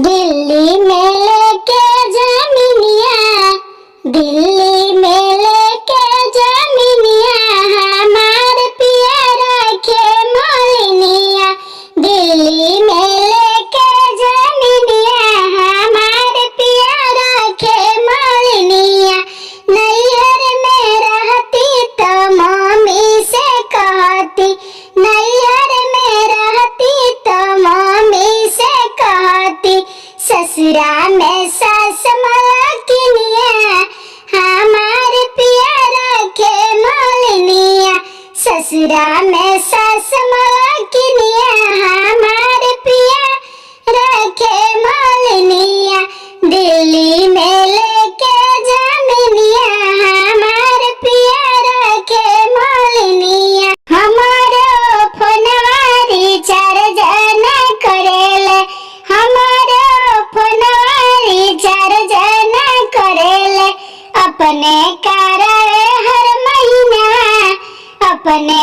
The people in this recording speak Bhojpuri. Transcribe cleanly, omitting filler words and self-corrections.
दिल्ली में लेके जमीनिया, दिल्ली में लेके जमीनिया, हमार पिया रखे मोलिनिया। दिल्ली में लेके जमीनिया, हमार पिया रखे मोलिनिया। नैहर में रहती तो मम्मी से कहती, नैहर में रहती तो मम्मी से कहती, ससुरा में सास मलकिनिया, हमार पिया रखे मोलिनिया। ससुरा में सास मलकिनिया, हमार पिया रखे मोलिनिया। दिल्ली में लेके जमीनिया, हमार पिया रखे मोलिनिया। हमारो फोनवा रिचार्ज न करेले, हमारो फोनवा रिचार्ज न करेले। अपने करावे हर महीना, अपने